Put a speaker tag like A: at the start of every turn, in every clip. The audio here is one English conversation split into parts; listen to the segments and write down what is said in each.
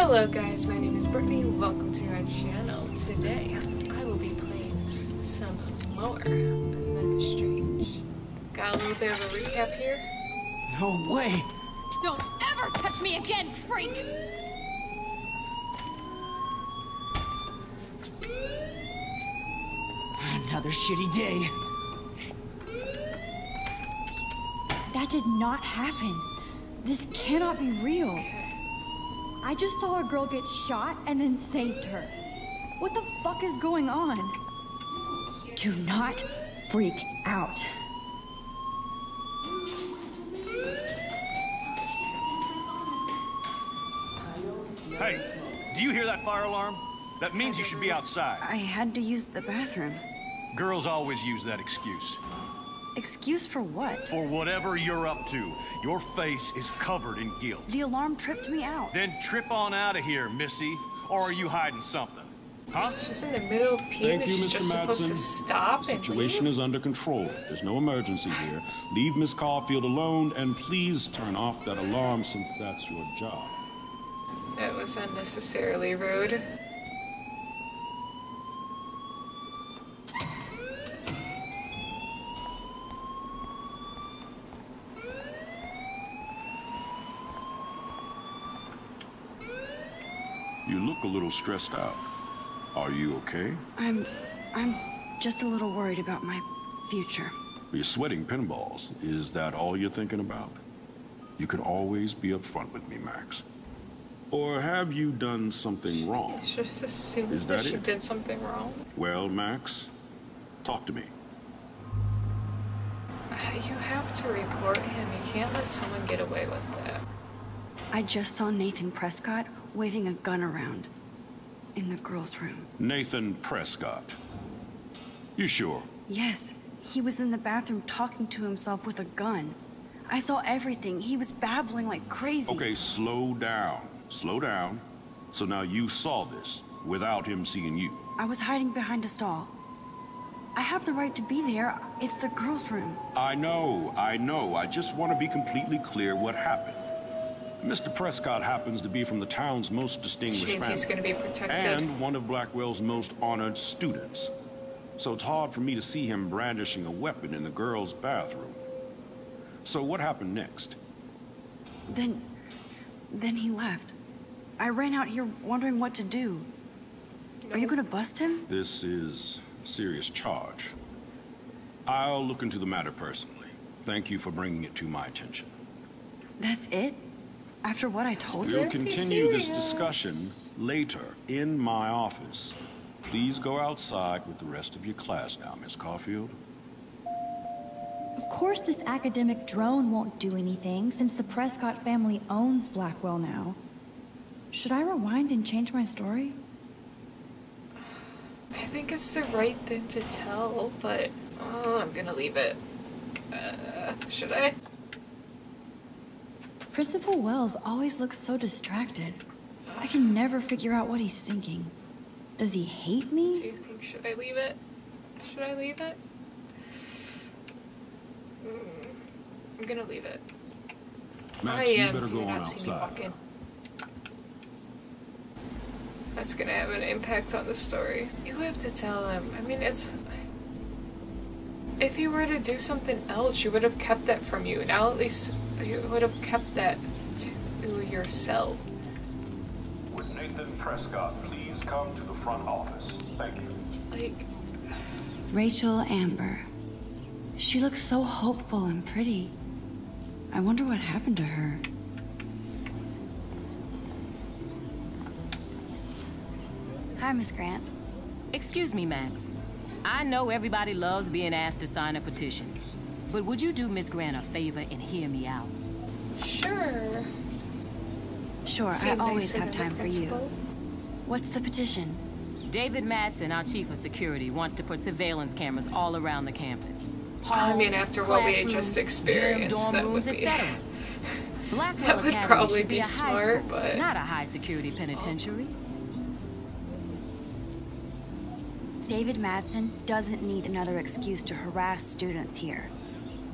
A: Hello guys, my name is Brittany. Welcome to my channel. Today, I will be playing some more Life is Strange. Got a little bit of a recap here.
B: No way!
C: Don't ever touch me again, freak!
B: Another shitty day.
D: That did not happen. This cannot be real. I just saw a girl get shot and then saved her. What the fuck is going on? Do not freak out.
E: Hey, do you hear that fire alarm? That means you should be outside.
D: I had to use the bathroom.
E: Girls always use that excuse.
D: Excuse for what?
E: For whatever you're up to, your face is covered in guilt.
D: The alarm tripped me out.
E: Then trip on out of here, Missy. Or are you hiding something? Huh?
A: She's in the middle of peeing.
F: Thank you,
A: She's just
F: Mr.
A: supposed to
F: Madsen.
A: stop
F: The
A: and
F: situation
A: leave.
F: is under control. There's no emergency here. Leave Miss Caulfield alone, and please turn off that alarm since that's your job.
A: That was unnecessarily rude.
F: You look a little stressed out. Are you okay?
D: I'm just a little worried about my future.
F: You're sweating pinballs. Is that all you're thinking about? You can always be upfront with me, Max. Or have you done something wrong?
A: Just assumed
F: Is
A: that
F: that
A: she
F: it?
A: did something wrong.
F: Well, Max, talk to me.
A: You have to report him. You can't let someone get away with that.
D: I just saw Nathan Prescott waving a gun around in the girls' room.
F: Nathan Prescott. You sure?
D: Yes, he was in the bathroom talking to himself with a gun. I saw everything. He was babbling like crazy.
F: Okay, slow down. Slow down. So now you saw this without him seeing you.
D: I was hiding behind a stall. I have the right to be there. It's the girls' room.
F: I know. I just want to be completely clear what happened. Mr. Prescott happens to be from the town's most distinguished
A: Means he's
F: family.
A: going to be protected.
F: And one of Blackwell's most honored students. So it's hard for me to see him brandishing a weapon in the girls' bathroom. So what happened next?
D: Then he left. I ran out here wondering what to do. Are you gonna bust him?
F: This is a serious charge. I'll look into the matter personally. Thank you for bringing it to my attention.
D: That's it? After what I told
F: We'll
D: you?
F: continue this
A: serious.
F: discussion later in my office. Please go outside with the rest of your class now, Miss Caulfield.
G: Of course this academic drone won't do anything since the Prescott family owns Blackwell now. Should I rewind and change my story?
A: I think it's the right thing to tell, but I'm gonna leave it. Should I?
G: Principal Wells always looks so distracted. I can never figure out what he's thinking. Does he hate
A: Do
G: me?
A: you think, should I leave it? Should I leave it? I'm gonna leave it.
F: Max, you better
A: do
F: go on
A: not see me
F: outside.
A: walking. That's gonna have an impact on the story. You have to tell him. I mean, it's... If he were to do something else, you would have kept that from you. Now at least you would have kept that to yourself.
F: Would Nathan Prescott please come to the front office? Thank you.
A: Like,
D: Rachel Amber. She looks so hopeful and pretty. I wonder what happened to her. Hi, Miss Grant.
C: Excuse me, Max. I know everybody loves being asked to sign a petition, but would you do Miss Grant a favor and hear me out?
A: sure.
D: Sure, I
A: Seem
D: always
A: nicer
D: have
A: than the
D: time for you.
A: principal.
D: What's the petition?
C: David Madsen, our chief of security, wants to put surveillance cameras all around the campus.
A: I mean,
C: Halls,
A: after what we had
C: classrooms,
A: just experienced,
C: gym,
A: that
C: dorm
A: would
C: rooms,
A: be...
C: etc. Blackwell
A: That would
C: Academy
A: probably
C: should
A: be
C: a high
A: smart,
C: school,
A: but-
C: not a high-security penitentiary.
D: David Madsen doesn't need another excuse to harass students here.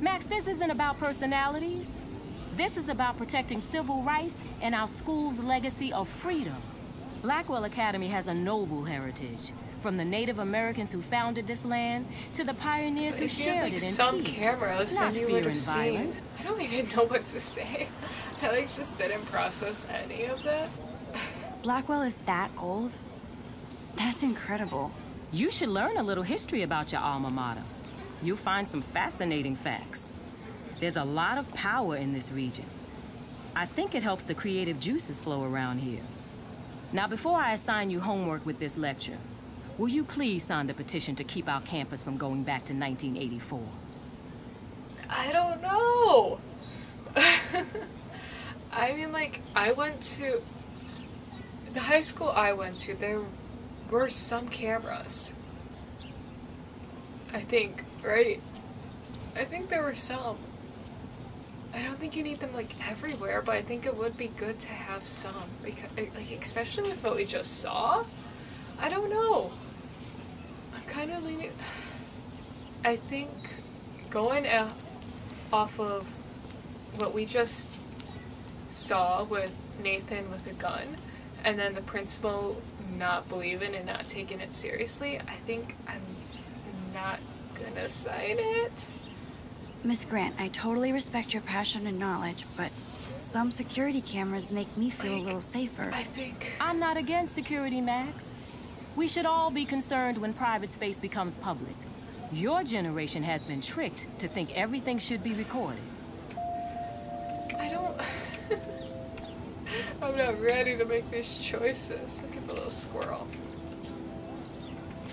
C: Max, this isn't about personalities. This is about protecting civil rights and our school's legacy of freedom. Blackwell Academy has a noble heritage, from the Native Americans who founded this land to the pioneers who shared it in
A: some
C: peace,
A: cameras,
C: not
A: then you
C: fear
A: would have
C: and
A: seen.
C: violence.
A: I don't even know what to say. I like just didn't process any of that.
G: Blackwell is that old? That's incredible.
C: You should learn a little history about your alma mater. You'll find some fascinating facts. There's a lot of power in this region. I think it helps the creative juices flow around here. Now, before I assign you homework with this lecture, will you please sign the petition to keep our campus from going back to 1984?
A: I don't know. I mean, like, I went to the high school I went to, there were some cameras. I think, right? I think there were some. I don't think you need them, like, everywhere, but I think it would be good to have some. Because, like, especially with what we just saw? I don't know. I'm kind of leaning... I think going off of what we just saw with Nathan with a gun, and then the principal not believing and not taking it seriously, I think I'm not gonna sign it.
G: Miss Grant, I totally respect your passion and knowledge, but some security cameras make me feel a little safer.
A: I think...
C: I'm not against security, Max. We should all be concerned when private space becomes public. Your generation has been tricked to think everything should be recorded.
A: I don't... I'm not ready to make these choices. Look at the little squirrel.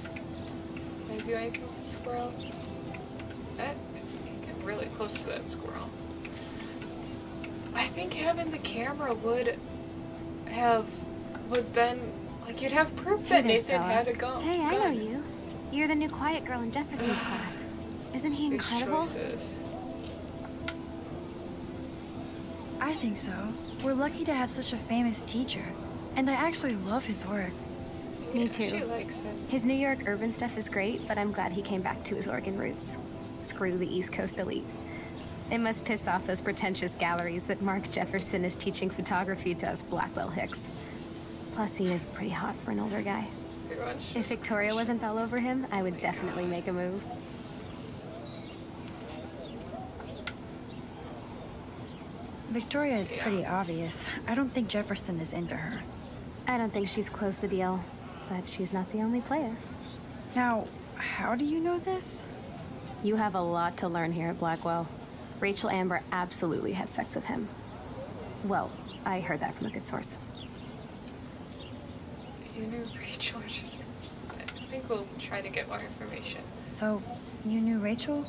A: Can I do anything with the squirrel? Get really close to that squirrel. I think having the camera would then, like, you'd have proof that Nathan had a gun.
H: Hey, I know you. You're the new quiet girl in Jefferson's class. Isn't he incredible?
A: These choices.
G: I think so. We're lucky to have such a famous teacher. And I actually love his work.
H: Me
A: Yeah,
H: too.
A: She likes him.
H: His New York urban stuff is great, but I'm glad he came back to his Oregon roots. Screw the East Coast elite. It must piss off those pretentious galleries that Mark Jefferson is teaching photography to us Blackwell hicks. Plus, he is pretty hot for an older guy. If Victoria wasn't all over him, I would definitely make a move.
G: Victoria is pretty obvious. I don't think Jefferson is into her.
H: I don't think she's closed the deal, but she's not the only player.
G: Now, how do you know this?
H: You have a lot to learn here at Blackwell. Rachel Amber absolutely had sex with him. Well, I heard that from a good source.
A: You knew Rachel, just... I think we'll try to get more information.
G: So, you knew Rachel?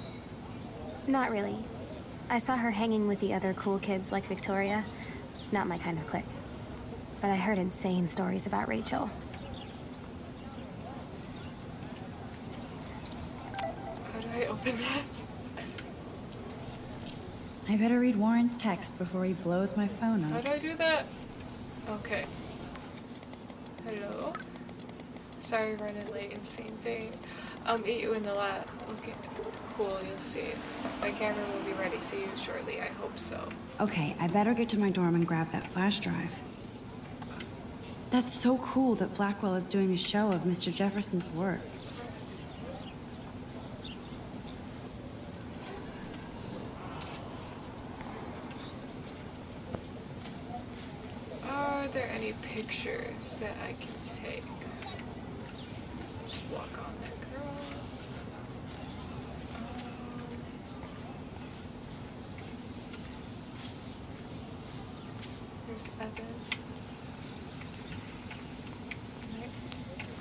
H: Not really. I saw her hanging with the other cool kids like Victoria. Not my kind of clique. But I heard insane stories about Rachel.
A: How do I open that?
G: I better read Warren's text before he blows my phone
A: How
G: up.
A: do I do that? Okay. Hello? Sorry, running late and same day. I'll meet you in the lab. Okay. Cool, you'll see. My camera will be ready. See you shortly. I hope so.
G: Okay, I better get to my dorm and grab that flash drive. That's so cool that Blackwell is doing a show of Mr. Jefferson's work.
A: Yes. Are there any pictures that I can take? Just walk on that girl. There's Evan.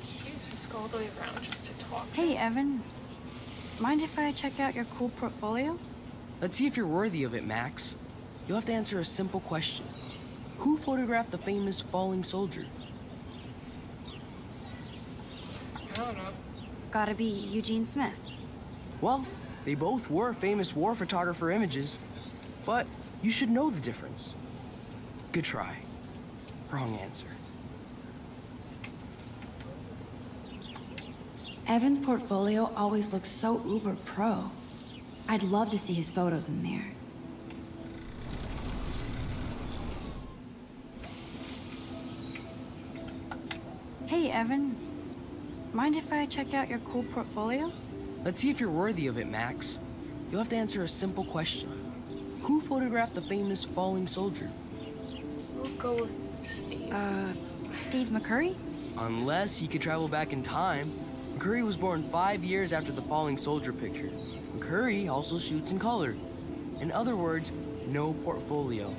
A: Jeez, let's go all the way around just to talk.
G: Hey, Evan. Mind if I check out your cool portfolio?
I: Let's see if you're worthy of it, Max. You'll have to answer a simple question. Who photographed the famous falling soldier?
A: I don't know.
G: Gotta be Eugene Smith.
I: Well, they both were famous war photographer images, but you should know the difference. Good try. Wrong answer.
G: Evan's portfolio always looks so uber pro. I'd love to see his photos in there.
D: Hey, Evan. Mind if I check out your cool portfolio?
I: Let's see if you're worthy of it, Max. You'll have to answer a simple question. Who photographed the famous falling soldier?
A: We'll go with Steve.
D: Steve McCurry?
I: Unless he could travel back in time. McCurry was born 5 years after the falling soldier picture. McCurry also shoots in color. In other words, no portfolio.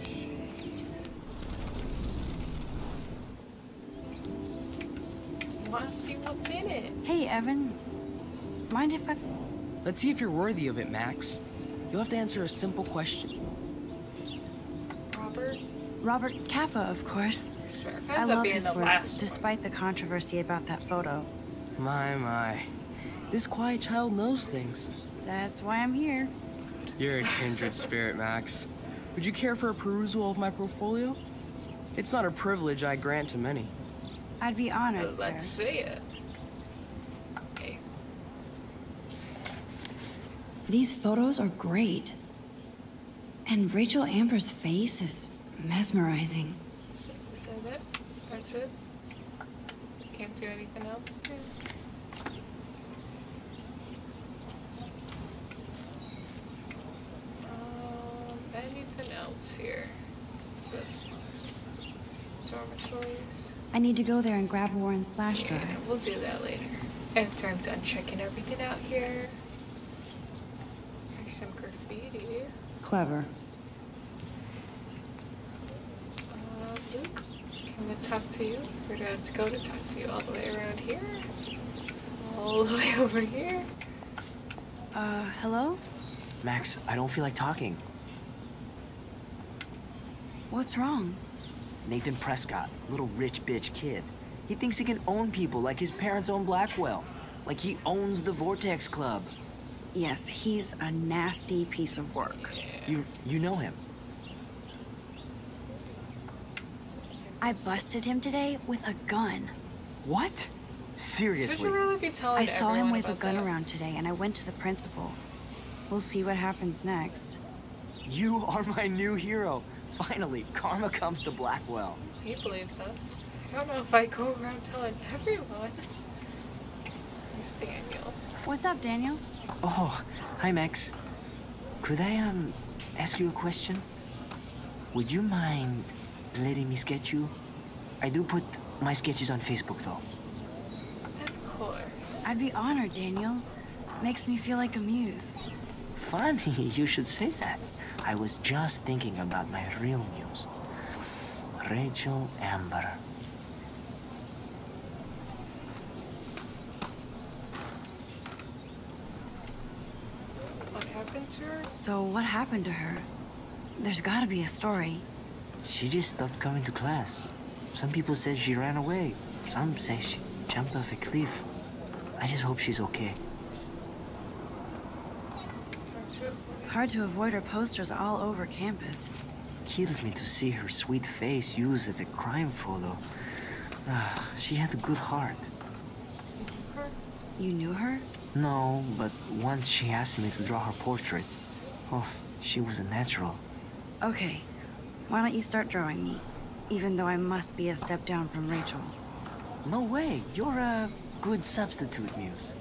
A: Wanna see what's in it?
D: Hey, Evan. Mind if I...
I: Let's see if you're worthy of it, Max. You'll have to answer a simple question.
A: Robert?
D: Robert Capa, of course.
A: I swear,
D: I
A: ends up
D: love
A: being
D: his
A: the
D: work,
A: last
D: despite the controversy about that photo.
I: My. This quiet child knows things.
D: That's why I'm here.
I: You're a kindred spirit, Max. Would you care for a perusal of my portfolio? It's not a privilege I grant to many.
D: I'd be honored,
A: Let's
D: sir.
A: see it. Okay.
G: These photos are great. And Rachel Amber's face is mesmerizing.
A: Is that it? That's it? Can't do anything else? Anything else here? What's this? Dormitories?
G: I need to go there and grab Warren's flash drive.
A: Yeah, we'll do that later. After I'm done checking everything out here. There's some graffiti.
G: Clever.
A: Luke, can I talk to you? Where do I have to go to talk to you? All the way around here? All the way over here?
D: Hello?
B: Max, I don't feel like talking.
D: What's wrong?
B: Nathan Prescott, little rich bitch kid. He thinks he can own people like his parents own Blackwell. Like he owns the Vortex Club.
D: Yes, he's a nasty piece of work.
B: You know him.
D: I busted him today with a gun.
B: What?
A: Should you
B: Seriously?
A: really be telling
D: I saw him
A: everyone
D: wave a
A: about
D: gun
A: that?
D: around today, and I went to the principal. We'll see what happens next.
B: You are my new hero. Finally, karma comes to Blackwell.
A: He believes us. I don't know if I go around telling everyone. It's Daniel.
D: What's up, Daniel?
B: Oh, hi Max. Could I, ask you a question? Would you mind letting me sketch you? I do put my sketches on Facebook, though.
A: Of course.
D: I'd be honored, Daniel. Makes me feel like a muse.
B: Funny, you should say that. I was just thinking about my real muse. Rachel Amber.
A: What happened to her?
D: So what happened to her? There's gotta be a story.
B: She just stopped coming to class. Some people said she ran away. Some say she jumped off a cliff. I just hope she's okay.
D: Hard to avoid her posters all over campus.
B: Kills me to see her sweet face used as a crime photo. She had a good heart.
D: You knew her?
B: No, but once she asked me to draw her portrait. Oh, she was a natural.
D: Okay. Why don't you start drawing me? Even though I must be a step down from Rachel.
B: No way, you're a good substitute, Muse.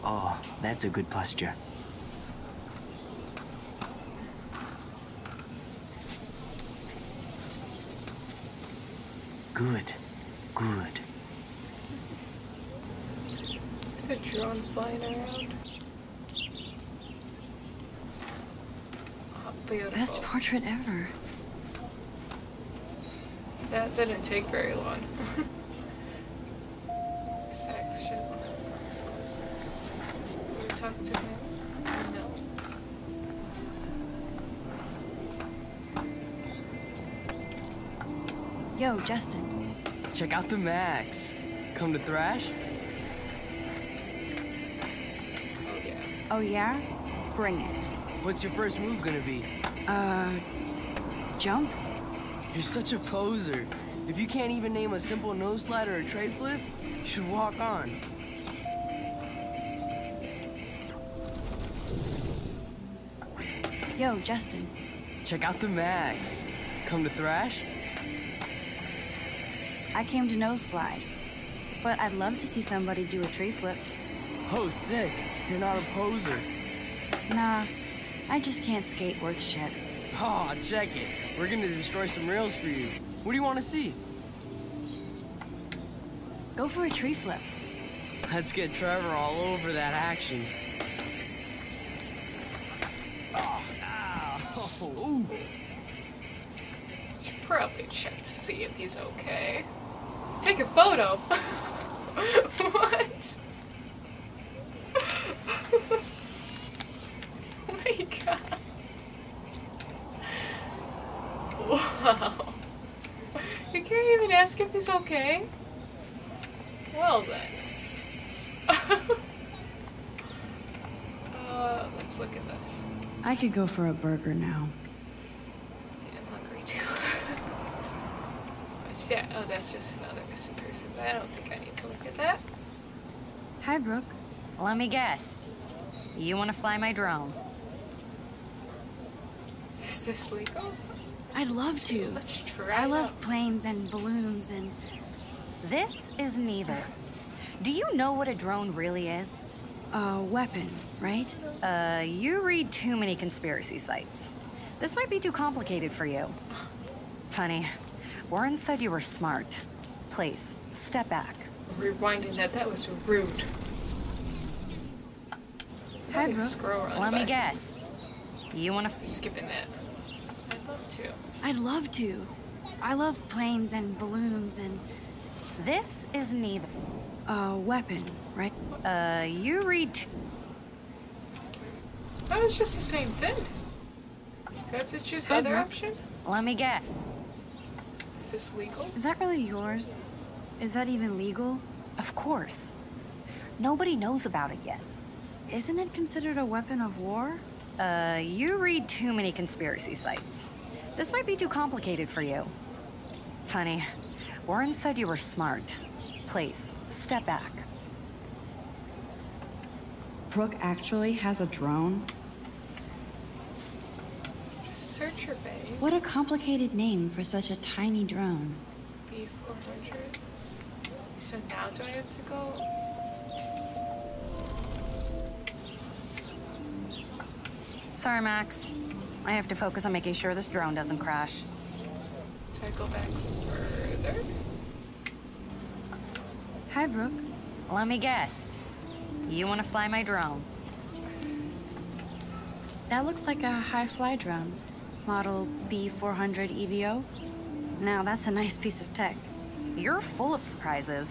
B: Oh, that's a good posture. Good, good.
A: Is a drone flying around? Oh, beautiful.
D: Best portrait ever.
A: That didn't take very long. Section consequences. We talked to him? No.
D: Yo, Justin.
I: Check out the Max. Come to thrash?
A: Oh yeah.
D: Oh yeah? Bring it.
I: What's your first move gonna be?
D: Jump?
I: You're such a poser. If you can't even name a simple nose slide or a tray flip, you should walk on.
D: Yo, Justin.
I: Check out the Max. Come to thrash?
G: I came to Nose Slide, but I'd love to see somebody do a tree flip.
I: Oh, sick. You're not a poser.
G: Nah, I just can't skate worth shit.
I: Oh, check it. We're gonna destroy some rails for you. What do you want to see?
G: Go for a tree flip.
I: Let's get Trevor all over that action. Oh, ow. Ooh.
A: Should probably check to see if he's okay. Take a photo. What? Oh my god. Wow. You can't even ask if he's okay? Well then. Let's look at this.
G: I could go for a burger now.
A: Yeah, I'm hungry too. Yeah, oh, that's just another missing person, but I don't think I need to look at that.
G: Hi, Brooke.
J: Let me guess. You want to fly my drone?
A: Is this legal?
G: I'd love to.
A: Let's try
G: I
A: it
G: love
A: out.
G: planes and balloons and...
J: This is neither. Do you know what a drone really is?
G: A weapon, right?
J: You read too many conspiracy sites. This might be too complicated for you. Funny. Warren said you were smart. Please, step back.
A: Rewinding that was rude.
G: Hi,
A: Probably
G: Brooke.
A: scroll around
J: Let me
A: by.
J: guess. You want to...
A: Skipping that. I'd love to.
G: I'd love to. I love planes and balloons and...
J: This is neither.
G: A weapon, right?
J: You read...
A: That was just the same thing. Do I have to choose the
G: Hi,
A: other
G: Brooke.
A: option?
J: Let me guess.
A: Is this legal?
G: Is that really yours? Is that even legal?
J: Of course. Nobody knows about it yet.
G: Isn't it considered a weapon of war?
J: You read too many conspiracy sites. This might be too complicated for you. Funny. Warren said you were smart. Please, step back.
G: Brooke actually has a drone?
A: Search your bay.
G: What a complicated name for such a tiny drone.
A: B400. So now do I have to go?
J: Sorry, Max. I have to focus on making sure this drone doesn't crash.
A: Do I go back further?
G: Hi, Brooke.
J: Let me guess. You want to fly my drone?
G: That looks like a high-fly drone. Model B400 EVO. Now, that's a nice piece of tech.
J: You're full of surprises.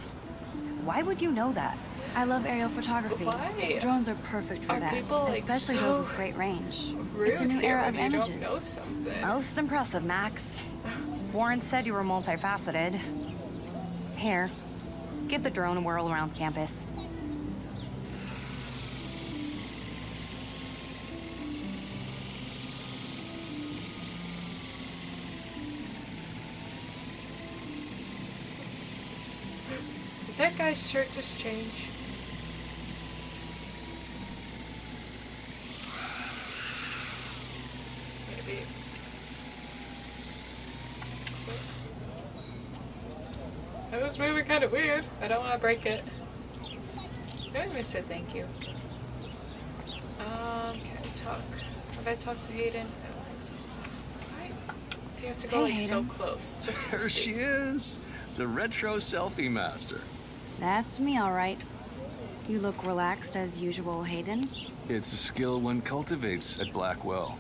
J: Why would you know that?
G: I love aerial photography.
A: Why?
G: Drones are perfect for
A: Are
G: that,
A: people, like,
G: especially
A: so
G: those with great range.
A: Rude
G: It's a new
A: here
G: era
A: when
G: of
A: you
G: images.
A: don't know something.
J: Most impressive, Max. Warren said you were multifaceted. Here, give the drone a whirl around campus.
A: Did that guy's shirt just change? Maybe. That was moving kind of weird. I don't want to break it. I even said thank you. Can I talk? Have I talked to Hayden? I don't think so. Why do you have to go
G: Hey,
A: like so
G: Hayden.
A: close just to
E: There
A: speak?
E: she is, the retro selfie master.
G: That's me, all right. You look relaxed as usual, Hayden.
E: It's a skill one cultivates at Blackwell,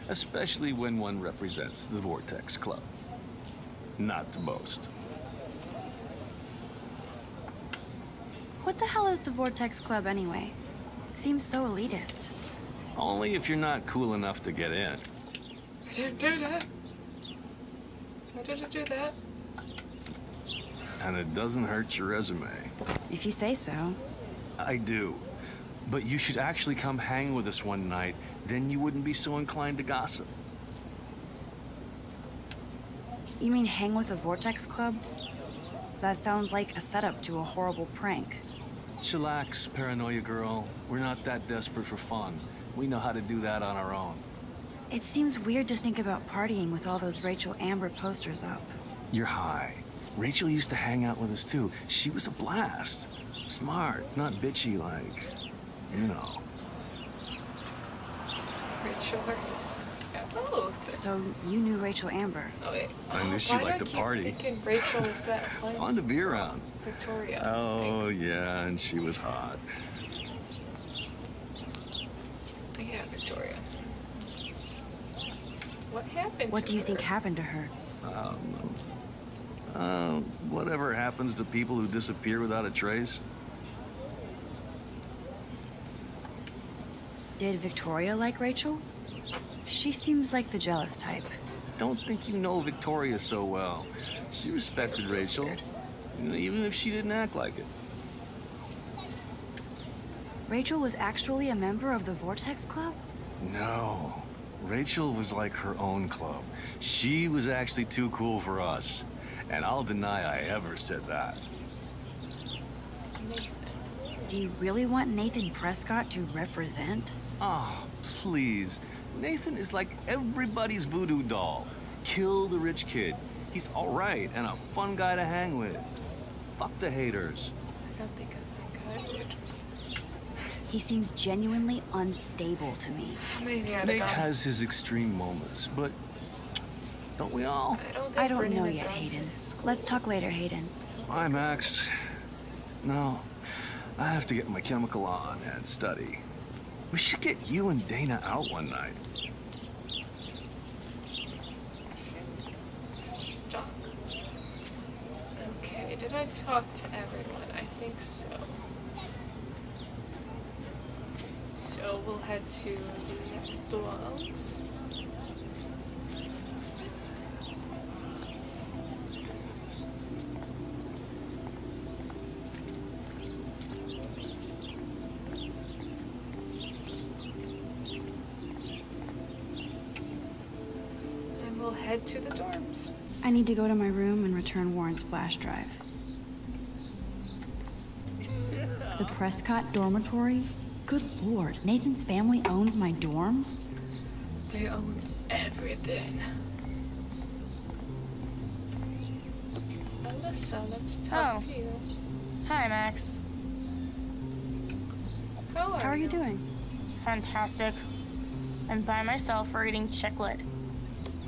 E: especially when one represents the Vortex Club. Not to boast.
G: What the hell is the Vortex Club anyway? It seems so elitist.
E: Only if you're not cool enough to get in.
A: I didn't do that. I didn't do that.
E: And it doesn't hurt your resume.
G: If you say so.
E: I do. But you should actually come hang with us one night, then you wouldn't be so inclined to gossip.
G: You mean hang with the Vortex Club? That sounds like a setup to a horrible prank.
E: Chillax, paranoia girl. We're not that desperate for fun. We know how to do that on our own.
G: It seems weird to think about partying with all those Rachel Amber posters up.
E: You're high. Rachel used to hang out with us too. She was a blast. Smart, not bitchy like, you know.
A: Rachel or both.
G: So you knew Rachel Amber?
A: Oh, wait.
E: I knew she liked to party.
A: Thinking Rachel was that one?
E: Fun to be around.
A: Victoria.
E: Oh, yeah, and she was hot.
A: Yeah, Victoria. What happened
G: What
A: to
G: do you
A: her?
G: think happened to her?
E: Whatever happens to people who disappear without a trace.
G: Did Victoria like Rachel? She seems like the jealous type.
E: Don't think you know Victoria so well. She respected Rachel, even if she didn't act like it.
G: Rachel was actually a member of the Vortex Club?
E: No. Rachel was like her own club. She was actually too cool for us. And I'll deny I ever said that.
G: Do you really want Nathan Prescott to represent?
E: Oh, please. Nathan is like everybody's voodoo doll. Kill the rich kid. He's all right and a fun guy to hang with. Fuck the haters.
A: I don't think I would.
G: He seems genuinely unstable to me.
A: Maybe I'd
E: Nate has his extreme moments, but don't we all?
G: I don't know yet, Hayden. Let's talk later, Hayden.
E: Bye, Max. No, I have to get my chemical on and study. We should get you and Dana out one night.
A: Stuck. Okay, did I talk to everyone? I think so. So we'll head to the dorms. We'll head to the dorms.
G: I need to go to my room and return Warren's flash drive. The Prescott dormitory? Good lord, Nathan's family owns my dorm?
A: They own everything. Alyssa, let's talk to you.
K: Hi, Max.
A: How are you
G: doing?
K: Fantastic. I'm by myself reading Chick Lit.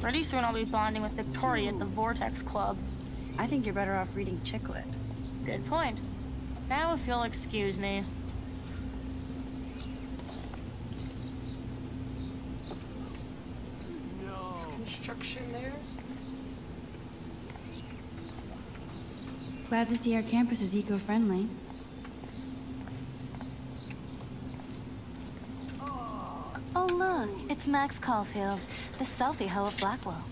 K: Pretty soon I'll be bonding with Victoria at the Vortex Club.
G: I think you're better off reading Chick Lit.
K: Good point. Now if you'll excuse me.
A: There's construction there.
G: Glad to see our campus is eco-friendly.
J: Oh, look, it's Max Caulfield, the selfie hoe of Blackwell.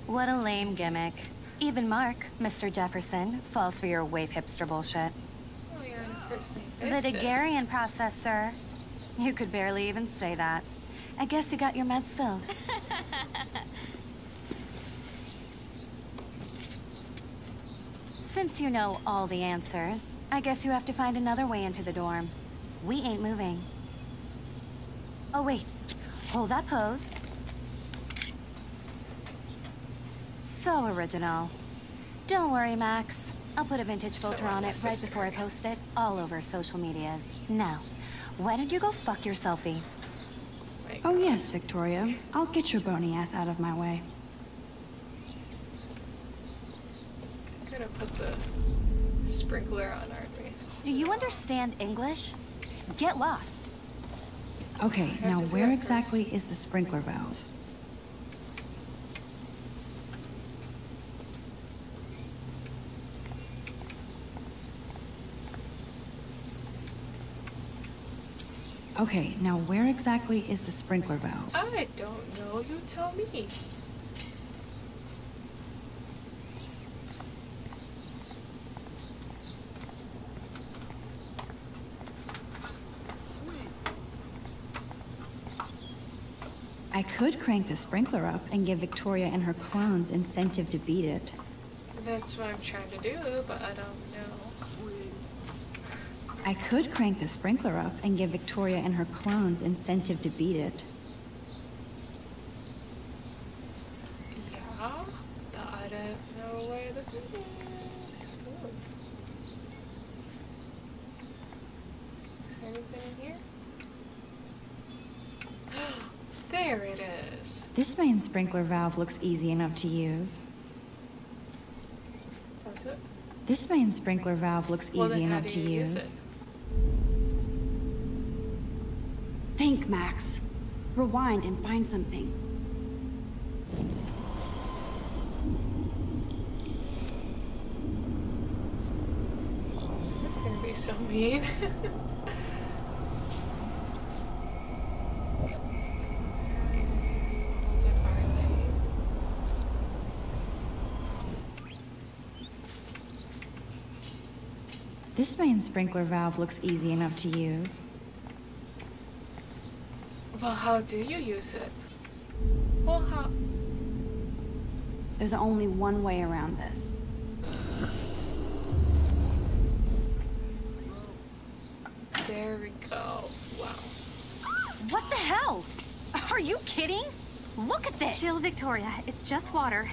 J: What a lame gimmick. Even Mark, Mr. Jefferson, falls for your wave hipster bullshit.
A: Oh, yeah, first name
J: The
A: basis.
J: Daguerrean process, sir. You could barely even say that. I guess you got your meds filled. Since you know all the answers, I guess you have to find another way into the dorm. We ain't moving. Oh, wait. Hold that pose. So original. Don't worry, Max. I'll put a vintage filter on it right before I post it all over social medias. Now, why don't you go fuck your selfie?
G: Oh yes, Victoria. I'll get your bony ass out of my way.
A: I'm gonna put the sprinkler on, aren't we?
J: Do you understand English? Get lost.
G: Okay, now where exactly is the sprinkler valve? Okay, now where exactly is the sprinkler valve?
A: I don't know. You tell me.
G: I could crank the sprinkler up and give Victoria and her clones incentive to beat it.
A: That's what I'm trying to do, but I don't know.
G: I could crank the sprinkler up and give Victoria and her clones incentive to beat it.
A: Wow. I don't know where the food is. Ooh. Is there anything in here? There it is.
G: This main sprinkler valve looks easy enough to use.
A: Does it?
G: This main sprinkler valve looks
A: Well,
G: easy
A: then how
G: enough
A: do
G: to
A: you
G: use.
A: it?
D: Think, Max. Rewind and find something.
A: That's gonna be so mean.
G: This main sprinkler valve looks easy enough to use.
A: Well, how do you use it? Well, how?
D: There's only one way around this.
A: There we go. Wow.
J: What the hell? Are you kidding? Look at this.
H: Chill, Victoria. It's just water.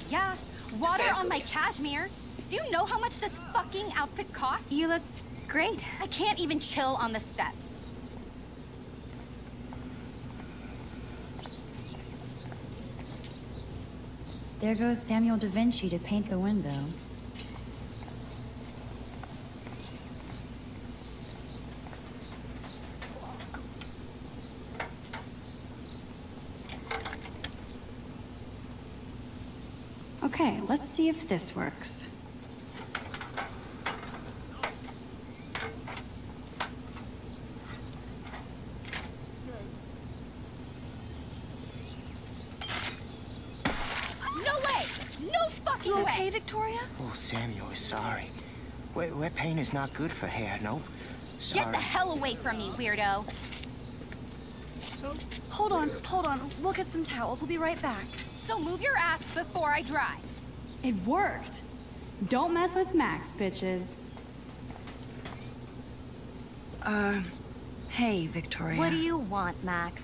J: Yeah, water
A: Exactly.
J: on my cashmere. Do you know how much this fucking outfit costs?
H: You look great.
J: I can't even chill on the steps.
G: There goes Samuel da Vinci to paint the window. Okay, let's see if this works.
J: No way! No fucking
H: You
J: way!
H: okay, Victoria?
B: Oh, Samuel is sorry. Wet paint is not good for hair, nope. Sorry.
J: Get the hell away from me, weirdo!
A: So
H: Hold on. We'll get some towels. We'll be right back.
J: So move your ass before I dry.
G: It worked. Don't mess with Max, bitches.
D: Hey, Victoria.
J: What do you want, Max?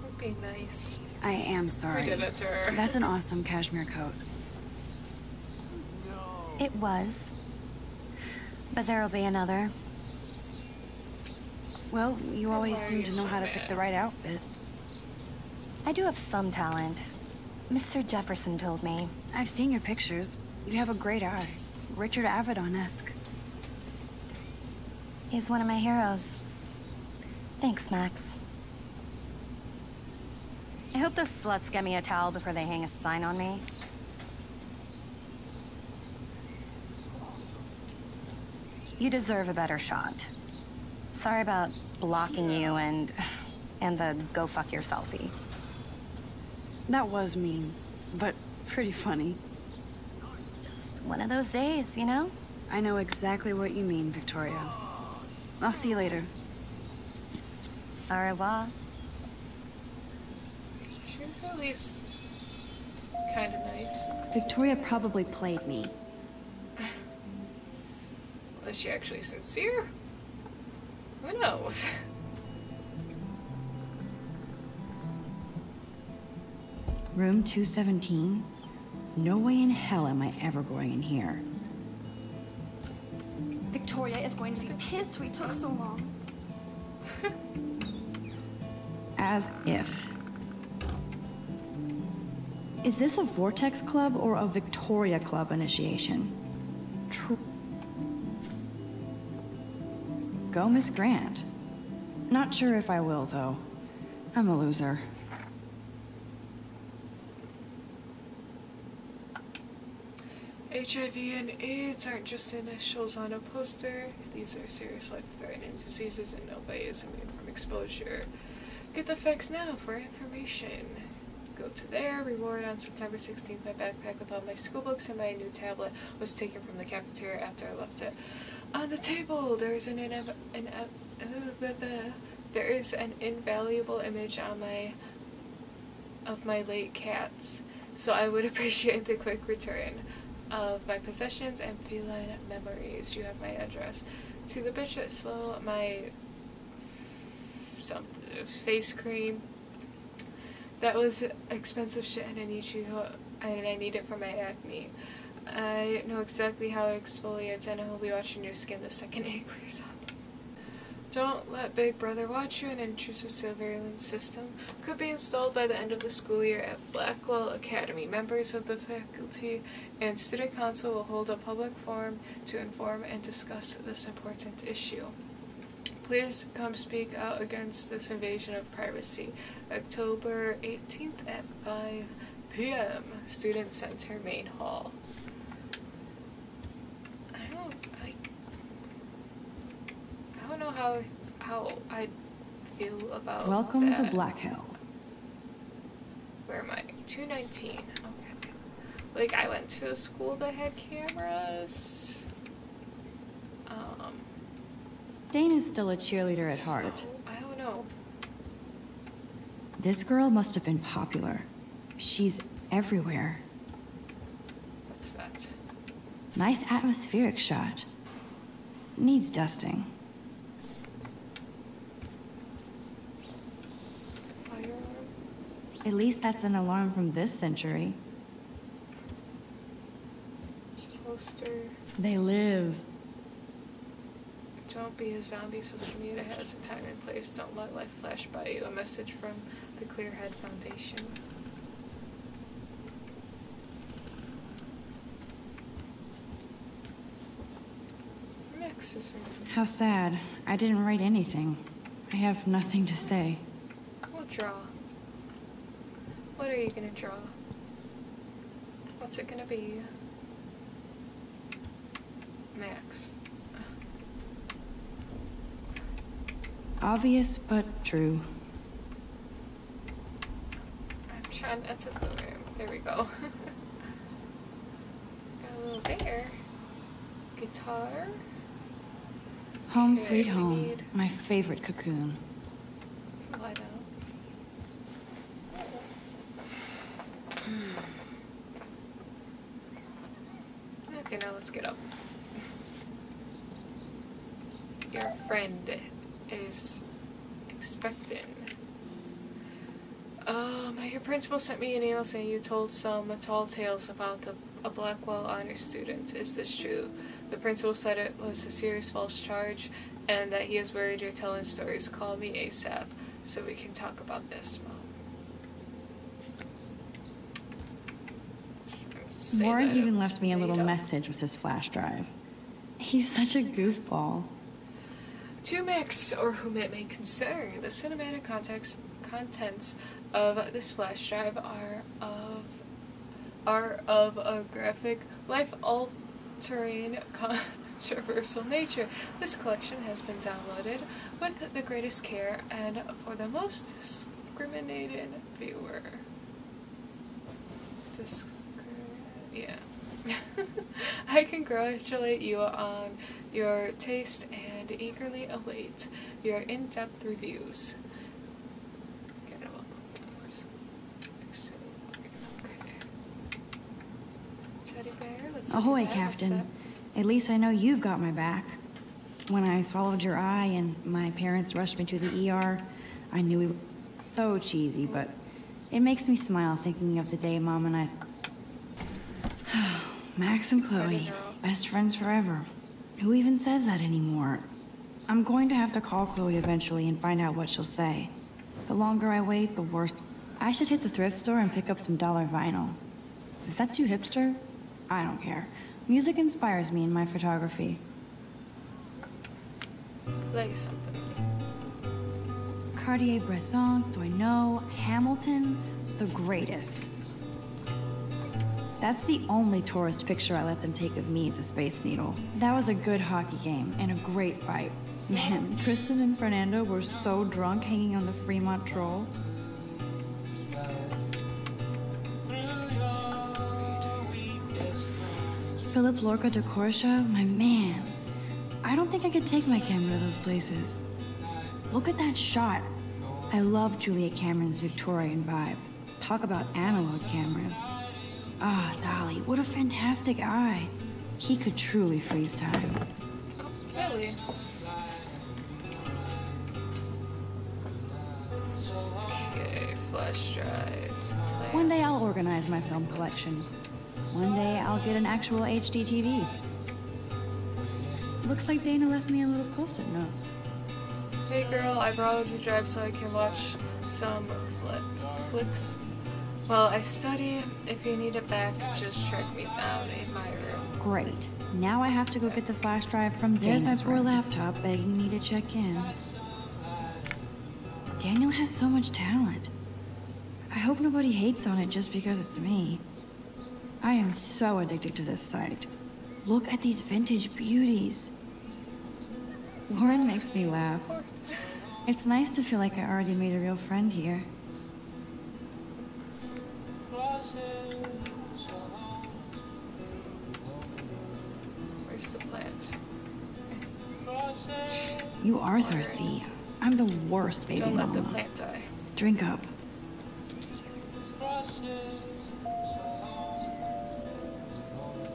A: would be nice.
D: I am sorry.
A: We did it to her.
D: That's an awesome cashmere coat.
H: It was. But there'll be another.
D: Well, you
A: Why
D: always
A: are
D: seem
A: you
D: to know
A: so
D: how to pick
A: mad?
D: the right outfits.
H: I do have some talent. Mr. Jefferson told me.
D: I've seen your pictures. You have a great eye. Richard Avedon-esque.
H: He's one of my heroes. Thanks, Max.
J: I hope those sluts get me a towel before they hang a sign on me. You deserve a better shot. Sorry about blocking you and the go fuck your selfie.
D: That was mean, but pretty funny.
J: Just one of those days, you know?
D: I know exactly what you mean, Victoria. I'll see you later.
J: Au revoir.
A: She was at least kind of nice.
G: Victoria probably played me.
A: Was she actually sincere? Who knows?
G: Room 217? No way in hell am I ever going in here.
L: Victoria is going to be pissed we took so long.
G: As if. Is this a Vortex Club or a Victoria Club initiation? Go, Miss Grant. Not sure if I will, though. I'm a loser.
A: HIV and AIDS aren't just initials on a poster. These are serious life-threatening diseases and nobody is immune from exposure. Get the facts now for information. Go to there. Reward on September 16th. My backpack with all my school books and my new tablet was taken from the cafeteria after I left it. On the table, there is an invaluable image on of my late cats. So I would appreciate the quick return of my possessions and feline memories. You have my address. To the bitch that stole my face cream. That was expensive shit and I need it for my acne. I know exactly how it exfoliates and I'll be watching your skin the second it clears up. Don't let Big Brother watch you. An intrusive surveillance system could be installed by the end of the school year at Blackwell Academy. Members of the faculty and student council will hold a public forum to inform and discuss this important issue. Please come speak out against this invasion of privacy. October 18th at 5 p.m. Student Center Main Hall. I don't know how I feel about
G: Welcome
A: that.
G: to Black Hill.
A: Where am I? 219. Okay. Like, I went to a school that had cameras.
G: Dana's still a cheerleader at heart.
A: I don't know.
G: This girl must have been popular. She's everywhere.
A: What's that?
G: Nice atmospheric shot. Needs dusting.
A: Fire alarm?
G: At least that's an alarm from this century.
A: Poster.
G: They live.
A: Don't be a zombie. Social media has a time and place. Don't let life flash by you. A message from the Clearhead Foundation. Max is ready.
G: How sad. I didn't write anything. I have nothing to say.
A: We'll draw. What are you gonna draw? What's it gonna be? Max.
G: Obvious, but true.
A: I'm trying not to the room. There we go. Got a little bear. Guitar.
G: Home
A: Okay,
G: sweet
A: we
G: home.
A: need-
G: My favorite cocoon.
A: Lie down. Okay, now let's get up. Your friend is expecting. Your principal sent me an email saying you told some tall tales about a Blackwell honor student. Is this true? The principal said it was a serious false charge and that he is worried you're telling stories. Call me ASAP so we can talk about this, Mom.
G: Warren even left me a little message with his flash drive. He's such a goofball.
A: To Max, or whom it may concern, the cinematic contents of this flash drive are of a graphic, life-altering, controversial nature. This collection has been downloaded with the greatest care and for the most discriminated viewer. Yeah. I congratulate you on your taste and eagerly await your in-depth reviews. Teddy bear, let's look
G: Ahoy,
A: at that. What's
G: Captain. At least I know you've got my back. When I swallowed your eye and my parents rushed me to the ER, I knew we were so cheesy, but it makes me smile thinking of the day Mom and I... Max and Chloe, best friends forever. Who even says that anymore? I'm going to have to call Chloe eventually and find out what she'll say. The longer I wait, the worse. I should hit the thrift store and pick up some dollar vinyl. Is that too hipster? I don't care. Music inspires me in my photography.
A: Play something.
G: Cartier-Bresson, Doisneau, Hamilton, the greatest. That's the only tourist picture I let them take of me at the Space Needle. That was a good hockey game and a great fight. Man, Kristen and Fernando were so drunk hanging on the Fremont Troll. Philip Lorca de Corsia, my man. I don't think I could take my camera to those places. Look at that shot. I love Julia Cameron's Victorian vibe. Talk about analog cameras. Ah, Dolly, what a fantastic eye. He could truly freeze time.
A: Really? Okay, flash drive.
G: One day I'll organize my film collection. One day I'll get an actual HD TV. Looks like Dana left me a little post-it note.
A: Hey girl, I borrowed your drive so I can watch some flicks. Well, I study. If you need it back, just track me down in my room.
G: Great. Now I have to go get the flash drive from Dana's. There's my poor laptop begging me to check in. Daniel has so much talent. I hope nobody hates on it just because it's me. I am so addicted to this site. Look at these vintage beauties. Lauren makes me laugh. It's nice to feel like I already made a real friend here.
A: Where's the plant?
G: You are thirsty. I'm the worst baby
A: Don't let
G: mama.
A: the plant die.
G: Drink up.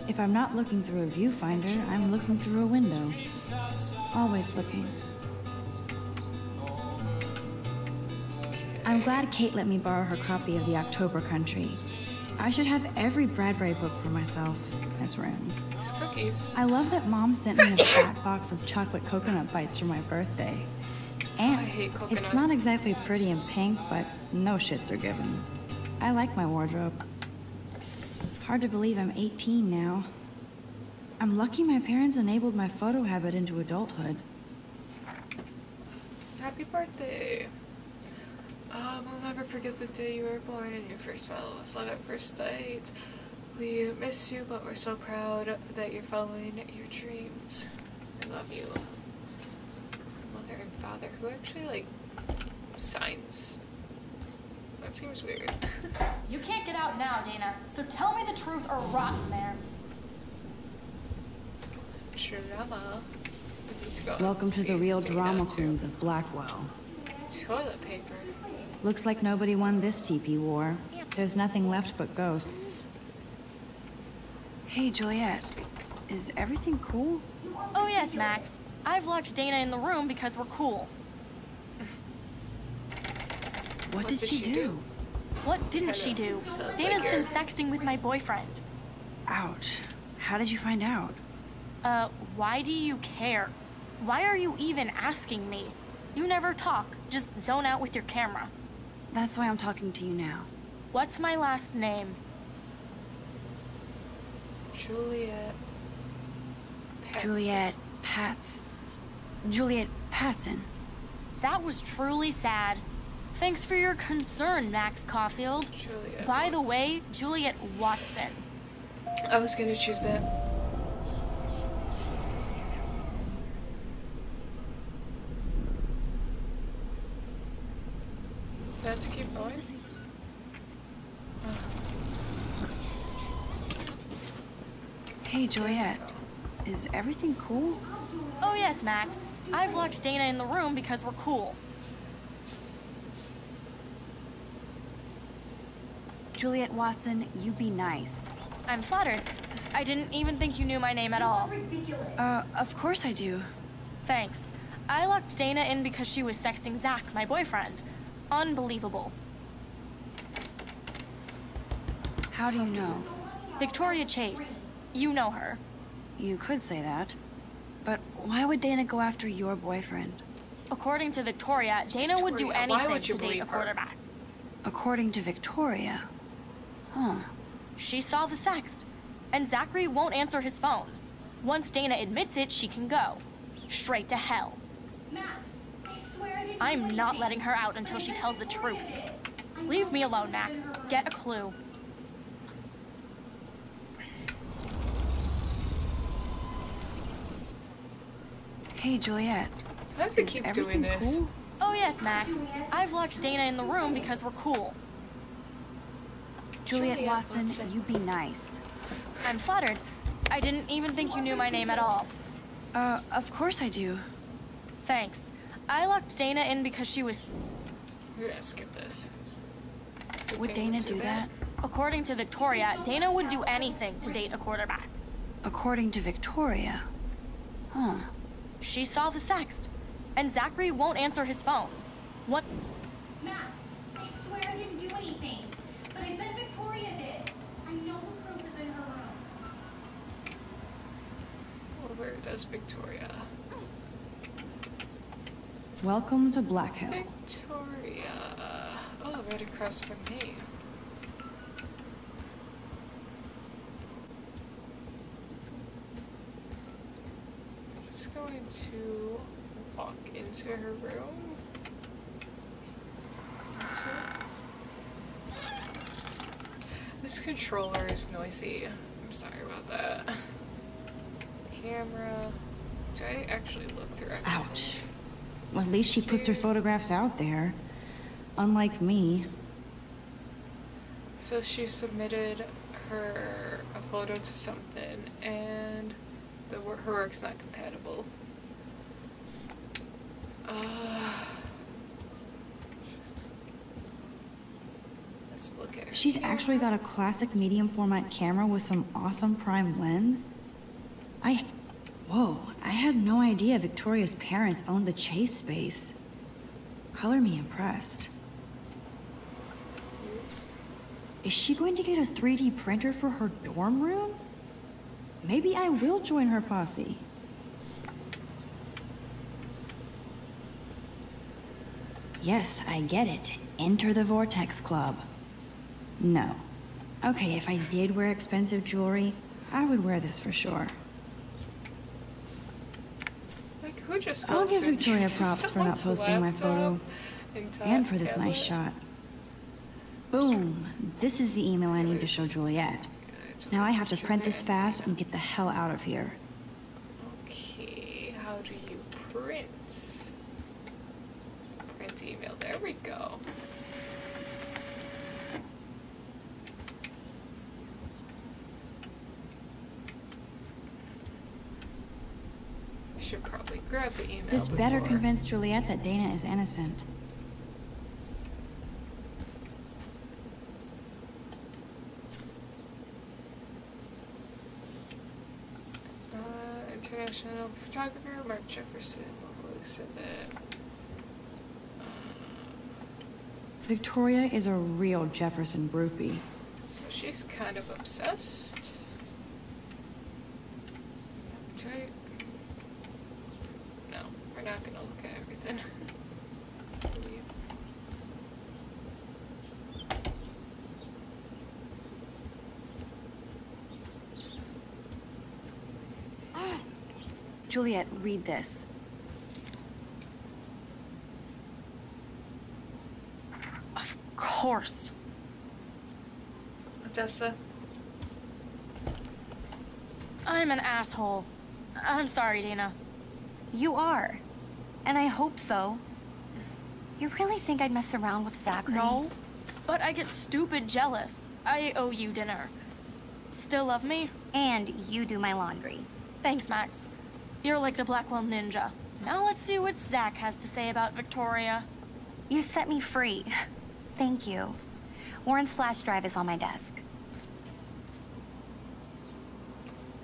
G: If I'm not looking through a viewfinder, I'm looking through a window. Always looking. I'm glad Kate let me borrow her copy of The October Country. I should have every Bradbury book for myself. As room.
A: These cookies.
G: I love that Mom sent me a fat box of chocolate coconut bites for my birthday. And
A: I hate coconut.
G: it's not exactly pretty and pink, but no shits are given. I like my wardrobe. Hard to believe I'm 18 now. I'm lucky my parents enabled my photo habit into adulthood.
A: Happy birthday. We'll never forget the day you were born and your first follow was love at first sight. We miss you, but we're so proud that you're following your dreams. I love you. Mother and father, who actually, like, signs. That seems weird.
K: You can't get out now, Dana, so tell me the truth or rot in there.
A: Drama. We need to go
G: Welcome to
A: see
G: the real
A: Dana,
G: drama
A: too.
G: queens of Blackwell.
A: Toilet paper.
G: Looks like nobody won this TP war. There's nothing left but ghosts. Hey, Juliet. Is everything cool?
K: Oh yes, Max. I've locked Dana in the room because we're cool.
G: What did she do?
K: What didn't she do?
A: sounds
K: Dana's
A: like
K: been
A: her.
K: sexting with my boyfriend.
G: Ouch. How did you find out?
K: Why do you care? Why are you even asking me? You never talk, just zone out with your camera.
G: That's why I'm talking to you now.
K: What's my last name?
A: Juliet. Patson.
G: Juliet Patson.
K: That was truly sad. Thanks for your concern, Max Caulfield.
A: Juliet
K: By the
A: Watson.
K: way, Juliet Watson.
A: I was gonna choose that. Do I have to keep going?
G: Hey, Juliet. Is everything cool?
K: Oh yes, Max. I've locked Dana in the room because we're cool.
G: Juliet Watson, you be nice.
K: I'm flattered. I didn't even think you knew my name at all.
G: Of course I do.
K: Thanks. I locked Dana in because she was sexting Zach, my boyfriend. Unbelievable.
G: How do you know?
K: Victoria Chase. You know her.
G: You could say that. But why would Dana go after your boyfriend?
K: According to Victoria, Dana would do
A: Victoria. Why
K: anything
A: would you
K: to date
A: believe
K: a
A: her?
K: quarterback.
G: According to Victoria. Huh.
K: She saw the sext, and Zachary won't answer his phone. Once Dana admits it, she can go. Straight to hell.
L: Max, I swear I didn't
K: I'm not letting her out until she tells the truth. Leave me alone, Max. Get a clue.
G: Hey, Juliet.
A: Do I have to
G: Is
A: keep
G: everything
A: doing this?
G: cool?
K: Oh yes, Max. I've locked Dana in the room because we're cool.
G: Juliet Watson, you be nice.
K: I'm flattered. I didn't even think you knew my name at all.
G: Of course I do.
K: Thanks. I locked Dana in because she was...
A: We're gonna skip this.
G: Would Dana do that?
K: According to Victoria, Dana would do anything to date a quarterback.
G: According to Victoria. Huh.
K: She saw the sext, and Zachary won't answer his phone. What?
L: Max, I swear I didn't
A: was Victoria.
G: Welcome to Black Hill.
A: Victoria. Oh, right across from me. I'm just going to walk into her room. This controller is noisy. I'm sorry about that. Camera. Do I actually look through it?
G: Ouch. Well, at least she puts her photographs out there. Unlike me.
A: So she submitted a photo to something, and her work's not compatible. Let's look at her.
G: She's actually got a classic medium format camera with some awesome prime lens. Whoa, I had no idea Victoria's parents owned the Chase space. Color me impressed. Is she going to get a 3D printer for her dorm room? Maybe I will join her posse. Yes, I get it. Enter the Vortex Club. No. Okay, if I did wear expensive jewelry, I would wear this for sure.
A: Like, who just
G: I'll
A: goes
G: give
A: and
G: Victoria
A: uses
G: props for not
A: someone's
G: posting my
A: laptop
G: photo. And for this
A: tablet?
G: nice shot. Boom! This is the email I need to show Juliet. Now I have to print this fast and get the hell out of here.
A: Okay, how do you print? Print email, there we go. Should probably grab the email.
G: This better
A: before.
G: convince Juliet that Dana is innocent.
A: International photographer, Mark Jefferson, local exhibit.
G: Victoria is a real Jefferson groupie.
A: So she's kind of obsessed. Do I? No, we're not gonna look at everything.
J: Juliet, read this. Of course.
A: Odessa.
K: I'm an asshole. I'm sorry, Dana.
J: You are. And I hope so. You really think I'd mess around with Zachary?
K: No, but I get stupid jealous. I owe you dinner. Still love me?
J: And you do my laundry.
K: Thanks, Max. You're like the Blackwell Ninja. Now let's see what Zach has to say about Victoria.
J: You set me free. Thank you. Warren's flash drive is on my desk.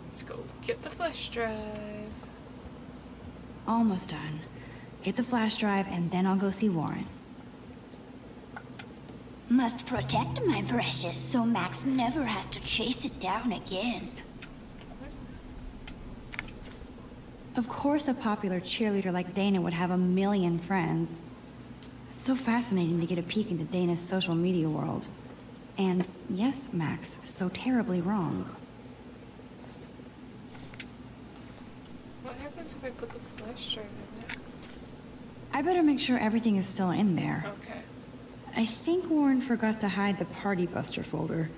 A: Let's go get the flash drive.
G: Almost done. Get the flash drive and then I'll go see Warren.
L: Must protect my precious so Max never has to chase it down again.
G: Of course a popular cheerleader like Dana would have a million friends. It's so fascinating to get a peek into Dana's social media world. And yes, Max, so terribly wrong.
A: What happens if I put the flash drive in there?
G: I better make sure everything is still in there.
A: Okay.
G: I think Warren forgot to hide the Party Buster folder.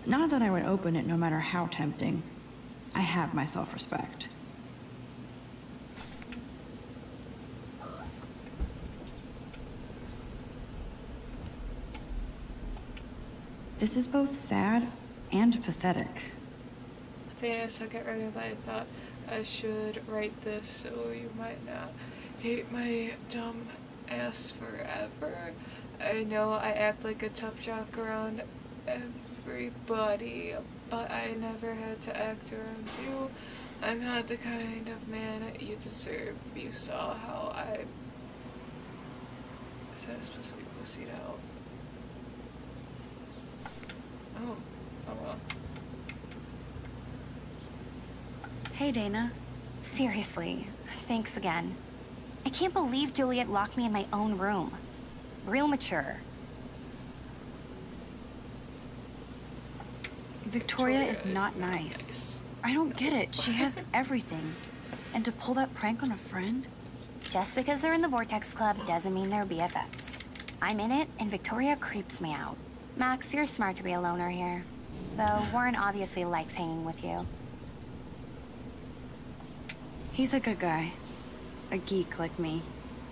G: Not that I would open it no matter how tempting. I have my self-respect. This is both sad and pathetic.
A: Dana, a second earlier I thought I should write this so you might not hate my dumb ass forever. I know I act like a tough jock around everybody, but I never had to act around you. I'm not the kind of man you deserve. You saw how I... Is that supposed to be pussied out? Oh well.
J: Hey, Dana. Seriously, thanks again. I can't believe Juliet locked me in my own room. Real mature.
G: Victoria is not nice. I don't get it. She has everything. And to pull that prank on a friend?
J: Just because they're in the Vortex Club doesn't mean they're BFFs. I'm in it, and Victoria creeps me out. Max, you're smart to be a loner here. Though Warren obviously likes hanging with you.
G: He's a good guy. A geek like me.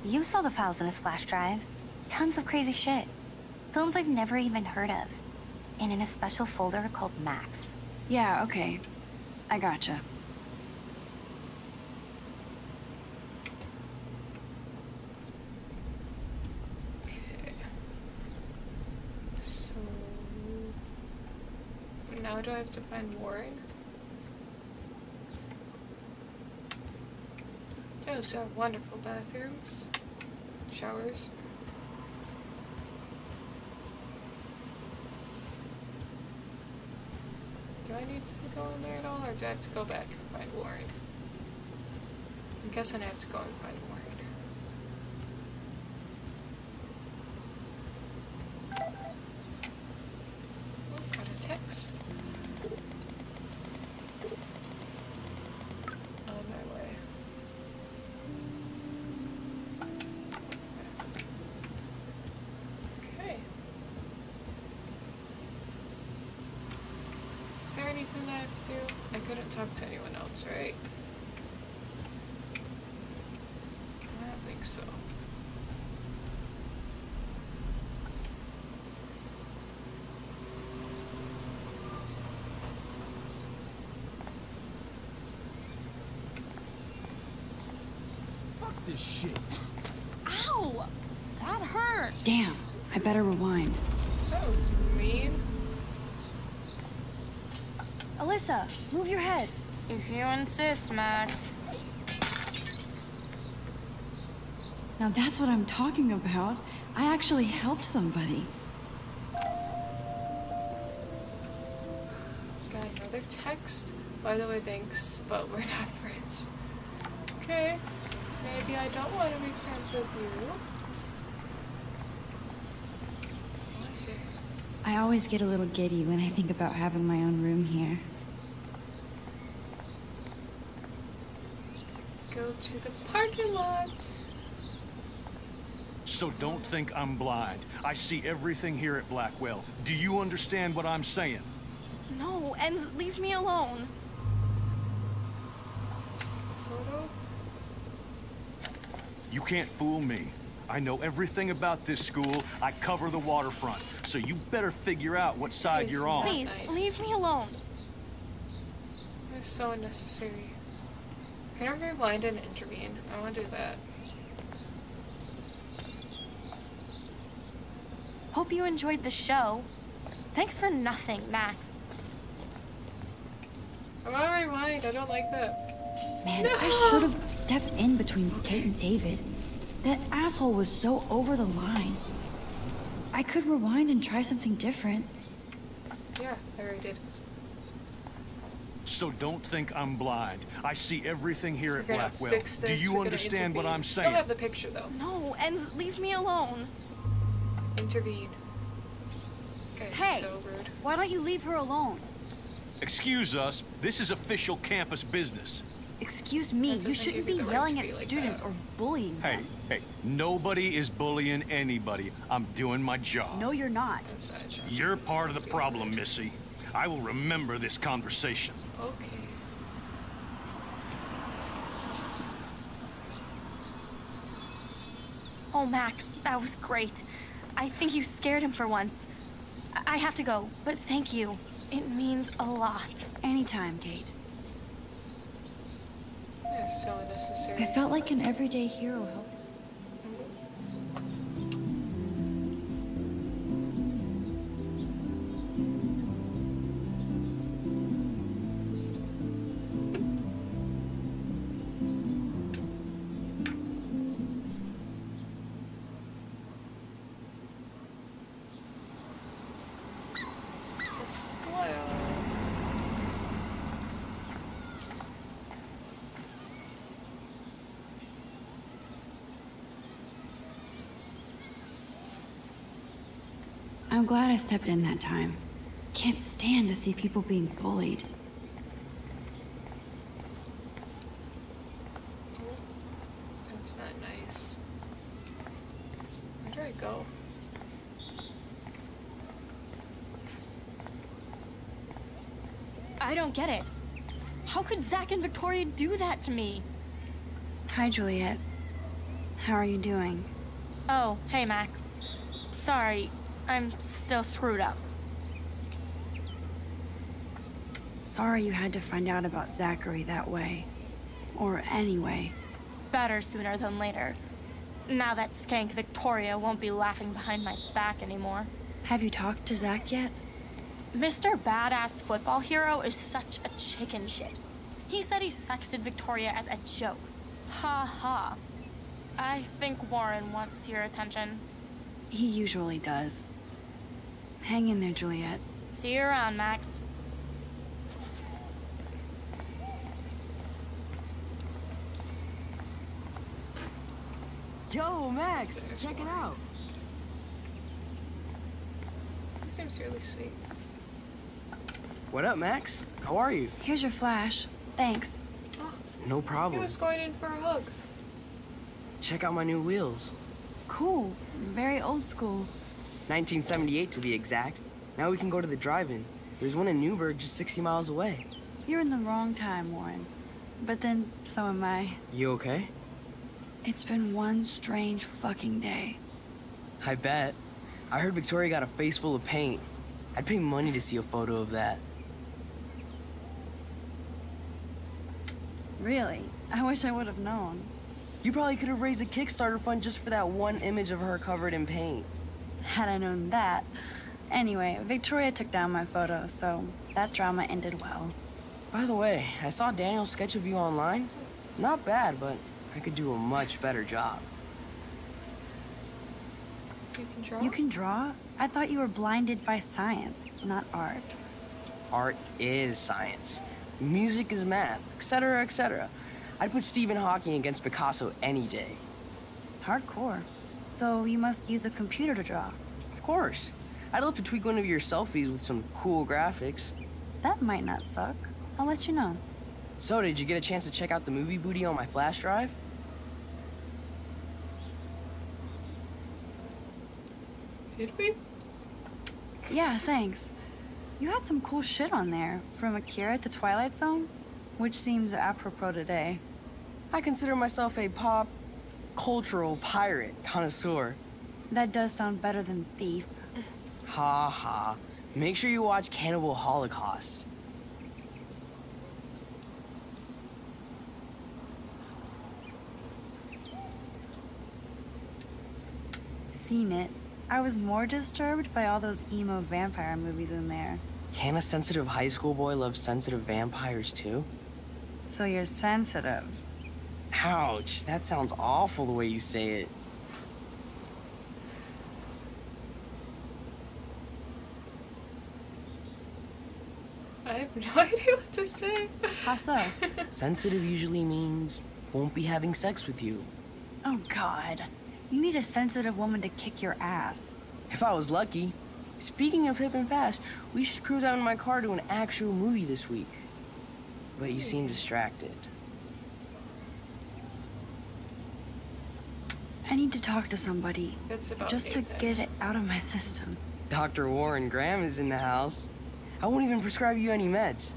J: You saw the files in his flash drive. Tons of crazy shit. Films I've never even heard of. And in a special folder called Max.
G: Yeah, okay. I gotcha.
A: Okay. So... now do I have to find Warren? Those have wonderful bathrooms. Showers. Do I need to go in there at all, or do I have to go back and find Warren? I'm guessing I have to go and find Warren. Oh, got a text. On my way. Okay. Is there anything that I have to do? I couldn't talk to anyone else, right? I don't think so.
M: Fuck this shit.
K: Ow! That hurt.
G: Damn, I better rewind.
A: That was mean.
J: Alyssa, move your head.
K: If you insist, Max.
G: Now that's what I'm talking about. I actually helped somebody.
A: Got another text. By the way, thanks, but we're not friends. Okay. Maybe I don't want to be friends with you. Oh, shit.
G: I always get a little giddy when I think about having my own room here.
A: Go to the parking lot.
E: So don't think I'm blind. I see everything here at Blackwell. Do you understand what I'm saying?
K: No, and leave me alone.
A: Photo?
E: You can't fool me. I know everything about this school. I cover the waterfront. So you better figure out what side you're on.
K: Please, leave me alone.
A: That's so unnecessary. Can I rewind and intervene? I want to do that.
K: Hope you enjoyed the show. Thanks for nothing, Max.
A: I want to rewind. I don't like that.
G: Man,
A: No!
G: I should have stepped in between Kate and David. That asshole was so over the line. I could rewind and try something different.
A: Yeah, I already did.
E: So don't think I'm blind. I see everything here at
A: We're gonna
E: Blackwell.
A: fix this.
E: Do you
A: We're gonna
E: understand what
A: intervene.
E: I'm
A: Still
E: saying?
A: have the picture though.
K: No, and leave me alone.
A: Intervene. Guy's
J: Hey,
A: so rude.
J: why don't you leave her alone?
E: Excuse us. This is official campus business.
J: Excuse me,
A: That
J: you
A: doesn't
J: shouldn't
A: give
J: be
A: you the right
J: yelling
A: to
J: at
A: be like
J: students
A: that.
J: or bullying them.
E: Hey, nobody is bullying anybody. I'm doing my job.
J: No, you're not.
A: That's not a job.
E: You're part of the problem, Missy. I will remember this conversation.
A: Okay.
K: Oh, Max, that was great. I think you scared him for once. I have to go, but thank you. It means a lot.
G: Anytime, Kate.
A: That's so unnecessary.
G: I felt like an everyday hero helped.
A: Just spoil.
G: I'm glad I stepped in that time. Can't stand to see people being bullied.
A: That's not nice. Where do I go?
K: I don't get it. How could Zach and Victoria do that to me?
G: Hi, Juliet. How are you doing?
K: Oh, hey, Max. Sorry, I'm still screwed up.
G: Sorry you had to find out about Zachary that way. Or anyway.
K: Better sooner than later. Now that skank Victoria won't be laughing behind my back anymore.
G: Have you talked to Zach yet?
K: Mr. Badass Football Hero is such a chicken shit. He said he sexted Victoria as a joke. Ha ha. I think Warren wants your attention.
G: He usually does. Hang in there, Juliet.
K: See you around, Max.
I: Yo, Max, check it out.
A: He seems really sweet.
I: What up, Max? How are you?
G: Here's your flash. Thanks.
I: No
A: He
I: problem.
A: was going in for a hug.
I: Check out my new wheels.
G: Cool. Very old school.
I: 1978 to be exact. Now we can go to the drive-in. There's one in Newburgh just 60 miles away.
G: You're in the wrong time, Warren. But then, so am I.
I: You okay?
G: It's been one strange fucking day.
I: I bet. I heard Victoria got a face full of paint. I'd pay money to see a photo of that.
G: Really? I wish I would have known.
I: You probably could have raised a Kickstarter fund just for that one image of her covered in paint.
G: Had I known that. Anyway, Victoria took down my photo, so that drama ended well.
I: By the way, I saw Daniel's sketch of you online. Not bad, but I could do a much better job.
A: You can draw?
G: You can draw? I thought you were blinded by science, not art.
I: Art is science. Music is math, etc., etc. I'd put Stephen Hawking against Picasso any day.
G: Hardcore. So you must use a computer to draw.
I: Of course. I'd love to tweak one of your selfies with some cool graphics.
G: That might not suck. I'll let you know.
I: So, did you get a chance to check out the movie booty on my flash drive?
A: Did we?
G: Yeah, thanks. You had some cool shit on there, from Akira to Twilight Zone, which seems apropos today.
I: I consider myself a pop cultural pirate connoisseur.
G: That does sound better than thief.
I: Ha ha. Make sure you watch Cannibal Holocaust.
G: Seen it. I was more disturbed by all those emo vampire movies in there.
I: Can a sensitive high school boy love sensitive vampires too?
G: So you're sensitive.
I: Ouch, that sounds awful the way you say it.
A: I have no idea what to say.
G: How so?
I: Sensitive usually means won't be having sex with you.
G: Oh God. You need a sensitive woman to kick your ass.
I: If I was lucky. Speaking of hip and fast, we should cruise out in my car to an actual movie this week. But you seem distracted.
G: I need to talk to somebody.
A: That's about
G: just to
A: Nathan.
G: get it out of my system.
I: Dr. Warren Graham is in the house. I won't even prescribe you any meds.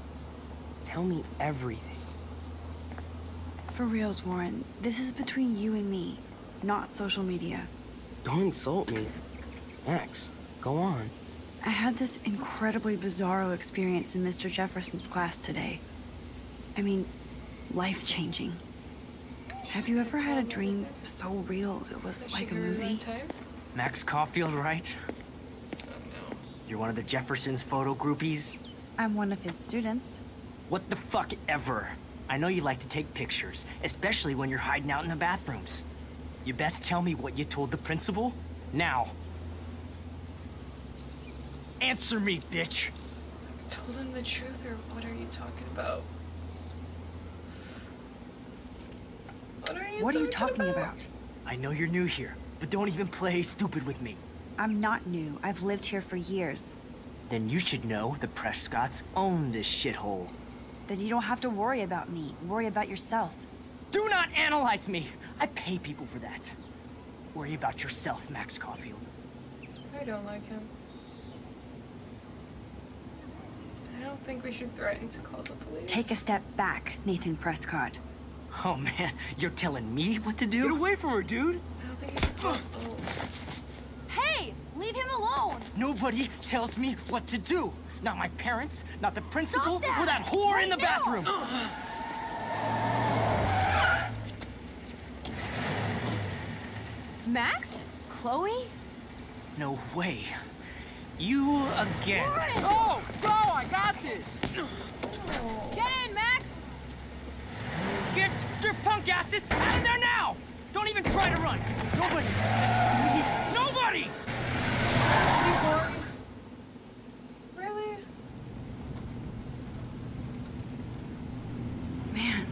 I: Tell me everything.
G: For reals, Warren, this is between you and me, not social media.
I: Don't insult me. Max, go on.
G: I had this incredibly bizarro experience in Mr. Jefferson's class today. I mean, life-changing. Have you ever had a dream so real it was like a movie?
B: Max Caulfield, right? You're one of the Jefferson's photo groupies?
G: I'm one of his students.
B: What the fuck ever? I know you like to take pictures, especially when you're hiding out in the bathrooms. You best tell me what you told the principal, now. Answer me, bitch!
A: I told him the truth, or what are you talking about?
B: What are you talking about? I know you're new here, but don't even play stupid with me.
G: I'm not new. I've lived here for years.
B: Then you should know the Prescotts own this shithole.
G: Then you don't have to worry about me. Worry about yourself.
B: Do not analyze me! I pay people for that. Worry about yourself, Max Caulfield.
A: I don't like him. I don't think we should threaten to call the police.
G: Take a step back, Nathan Prescott.
B: Oh man, you're telling me what to do?
I: Get away from her, dude!
A: I don't think you should call. Oh.
K: Hey! Leave him alone!
B: Nobody tells me what to do. Not my parents, not the principal,
K: Stop that!
B: or that whore
K: Right
B: in the
K: now!
B: bathroom.
H: Max? Chloe?
B: No way. You again.
I: Go! Go! I got this!
H: Get in, Max!
B: Get your punk asses out of there now! Don't even try to run. Nobody. Nobody!
A: Really?
G: Man,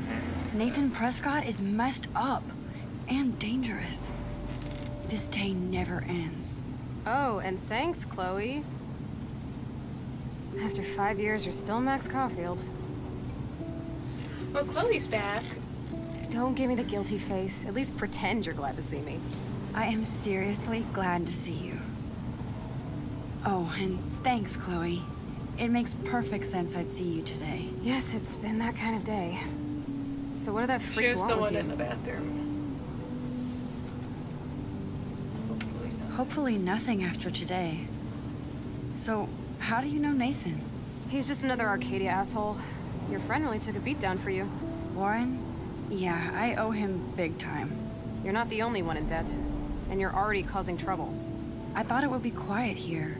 G: Nathan Prescott is messed up and dangerous. This day never ends.
H: Oh, and thanks, Chloe. After 5 years, you're still Max Caulfield.
A: Well, Chloe's back.
H: Don't give me the guilty face. At least pretend you're glad to see me.
G: I am seriously glad to see you. Oh, and thanks, Chloe. It makes perfect sense I'd see you today.
H: Yes, it's been that kind of day. So what did that freak
A: She was
H: want
A: the
H: with
A: one
H: you?
A: in the bathroom.
G: Hopefully nothing after today. So, how do you know Nathan?
H: He's just another Arcadia asshole. Your friend really took a beat down for you.
G: Warren? Yeah, I owe him big time.
H: You're not the only one in debt. And you're already causing trouble.
G: I thought it would be quiet here.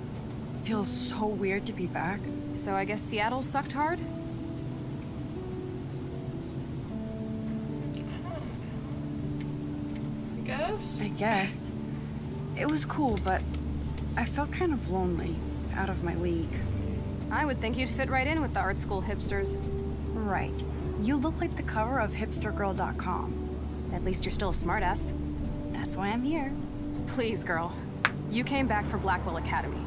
G: Feels so weird to be back.
H: So I guess Seattle sucked hard?
A: I
G: guess. It was cool, but I felt kind of lonely, out of my league.
H: I would think you'd fit right in with the art school hipsters.
G: Right. You look like the cover of hipstergirl.com.
H: At least you're still a smartass.
G: That's why I'm here.
H: Please, girl. You came back for Blackwell Academy.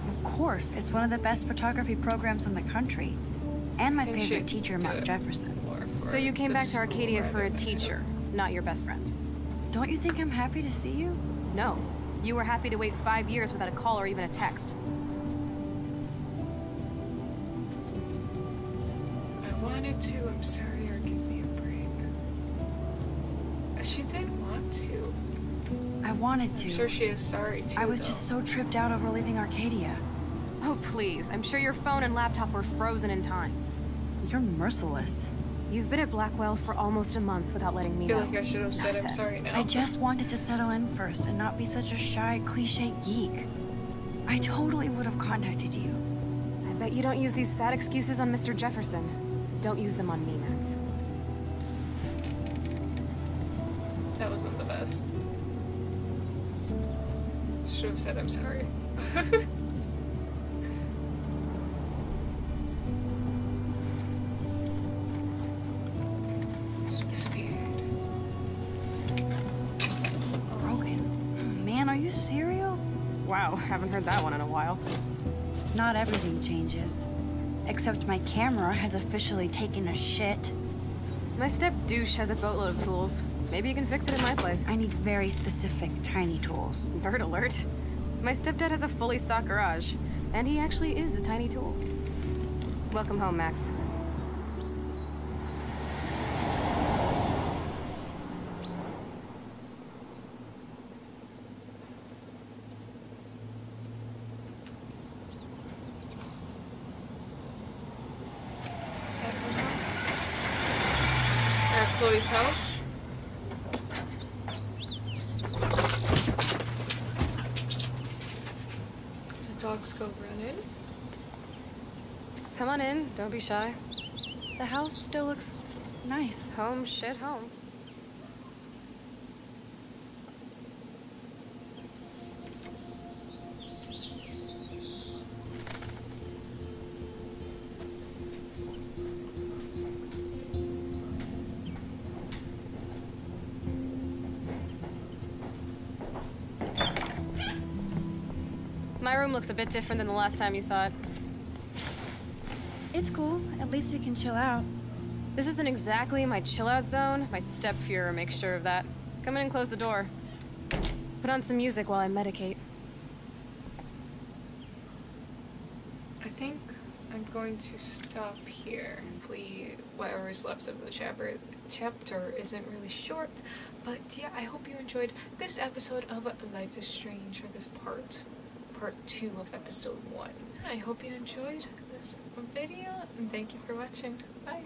G: Of course, it's one of the best photography programs in the country. And my favorite teacher, Mark Jefferson.
H: So you came back to Arcadia for a teacher, not your best friend.
G: Don't you think I'm happy to see you?
H: No. You were happy to wait 5 years without a call or even a text.
A: I wanted to. I'm sorry, or give me a break. She did want to.
G: I wanted to.
A: I'm sure she is sorry too.
G: I was just so tripped out over leaving Arcadia.
H: Oh, please. I'm sure your phone and laptop were frozen in time.
G: You're merciless.
H: You've been at Blackwell for almost a month without letting me
A: I feel
H: know.
A: like I should have said I'm sorry now.
G: I just wanted to settle in first and not be such a shy, cliche geek. I totally would have contacted you.
H: I bet you don't use these sad excuses on Mr. Jefferson. Don't use them on me, Max.
A: That wasn't the best. Should have said I'm sorry.
G: Broken. Man, are you serial?
H: Wow, haven't heard that one in a while.
G: Not everything changes. Except my camera has officially taken a shit.
H: My step douche has a boatload of tools. Maybe you can fix it in my place.
G: I need very specific, tiny tools.
H: Nerd alert. My stepdad has a fully stocked garage, and he actually is a tiny tool. Welcome home, Max.
A: At Chloe's house. The dogs go running.
H: Come on in, don't be shy.
G: The house still looks nice.
H: Home, shit, home. My room looks a bit different than the last time you saw it.
G: It's cool. At least we can chill out.
H: This isn't exactly my chill-out zone. My step-Fuhrer makes sure of that. Come in and close the door. Put on some music while I medicate.
A: I think I'm going to stop here. Hopefully whatever is left of the chapter isn't really short. But yeah, I hope you enjoyed this episode of Life is Strange, or this part 2 of episode 1. I hope you enjoyed this video, and thank you for watching. Bye!